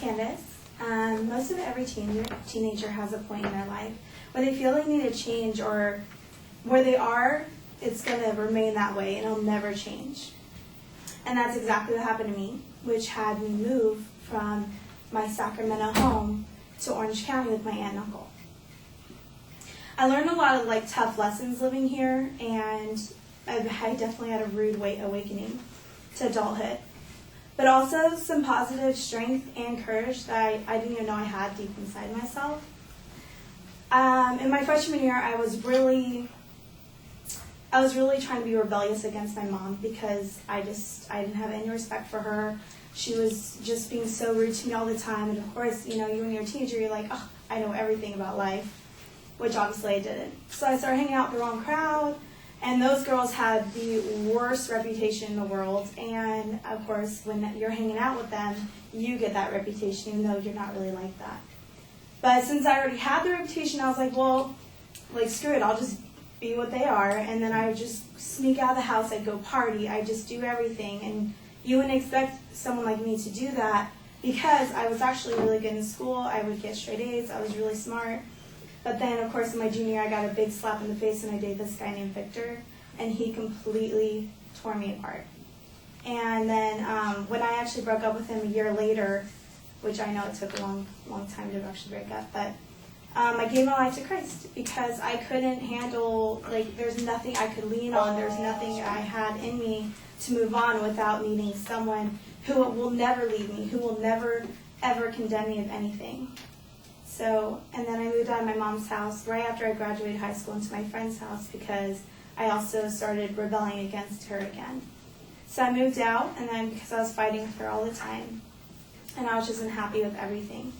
Kandice. Most of every teenager has a point in their life where they feel they need a change, or where they are, it's going to remain that way and it'll never change. And that's exactly what happened to me, which had me move from my Sacramento home to Orange County with my aunt and uncle. I learned a lot of tough lessons living here, and I definitely had a rude awakening to adulthood. But also some positive strength and courage that I didn't even know I had deep inside myself. In my freshman year, I was really trying to be rebellious against my mom, because I didn't have any respect for her. She was just being so rude to me all the time. And of course, you when you're a teenager, you're like, oh, I know everything about life, which obviously I didn't. So I started hanging out with the wrong crowd, and those girls had the worst reputation in the world. And of course, when you're hanging out with them, you get that reputation, even though you're not really like that. But since I already had the reputation, I was like, well, screw it, I'll just be what they are. And then I would just sneak out of the house, I'd go party, I'd just do everything. And you wouldn't expect someone like me to do that, because I was actually really good in school. I would get straight A's, I was really smart. But then, of course, in my junior year, I got a big slap in the face when I dated this guy named Victor, and he completely tore me apart. And then when I actually broke up with him a year later, which I know it took a long time to actually break up, but I gave my life to Christ, because I couldn't handle, there's nothing I could lean on, there's nothing I had in me to move on without meeting someone who will never leave me, who will never, ever condemn me of anything. So, and then I moved out of my mom's house right after I graduated high school into my friend's house, because I also started rebelling against her again. So I moved out, and then because I was fighting with her all the time, and I was just unhappy with everything.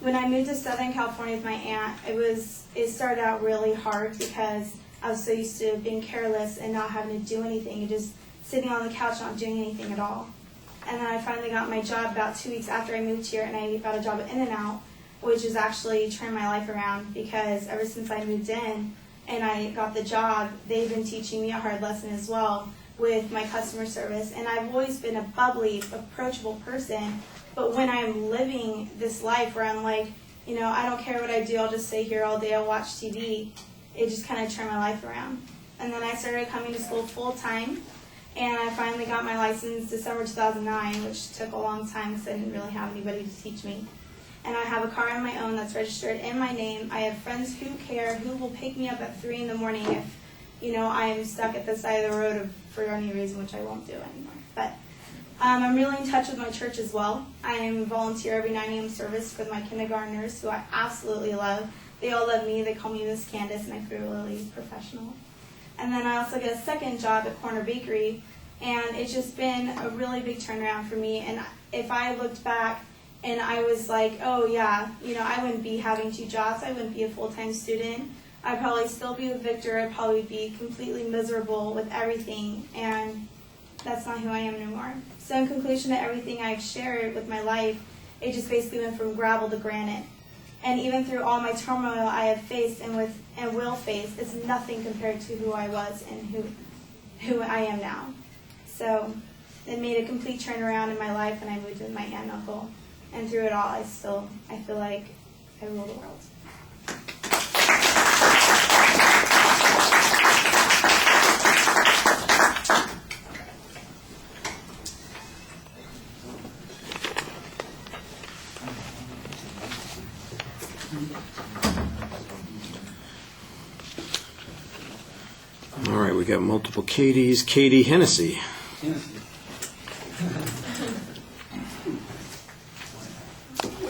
When I moved to Southern California with my aunt, it started out really hard, because I was so used to being careless and not having to do anything, and just sitting on the couch not doing anything at all. And then I finally got my job about 2 weeks after I moved here, and I got a job at In-N-Out, which is actually turned my life around, because ever since I moved in and I got the job, they've been teaching me a hard lesson as well with my customer service. And I've always been a bubbly, approachable person, but when I'm living this life where I'm like, I don't care what I do, I'll just stay here all day, I'll watch TV, it just kind of turned my life around. And then I started coming to school full time, and I finally got my license December 2009, which took a long time because I didn't really have anybody to teach me. And I have a car on my own that's registered in my name. I have friends who care, who will pick me up at 3 in the morning if, I'm stuck at the side of the road for any reason, which I won't do anymore. But I'm really in touch with my church as well. I am a volunteer every 9 a.m. service with my kindergartners, who I absolutely love. They all love me. They call me Miss Kandice, and I feel really professional. And then I also get a second job at Corner Bakery, and it's just been a really big turnaround for me. And if I looked back and I was like, oh yeah, I wouldn't be having 2 jobs, I wouldn't be a full-time student, I'd probably still be with Victor, I'd probably be completely miserable with everything, and that's not who I am anymore. So in conclusion to everything I've shared with my life, it just basically went from gravel to granite. And even through all my turmoil I have faced and will face, it's nothing compared to who I was and who I am now. So it made a complete turnaround in my life when I moved with my aunt and uncle. And through it all, I feel like I rule the world. All right, we got multiple Katies. Katie Hennessy. Hennessy.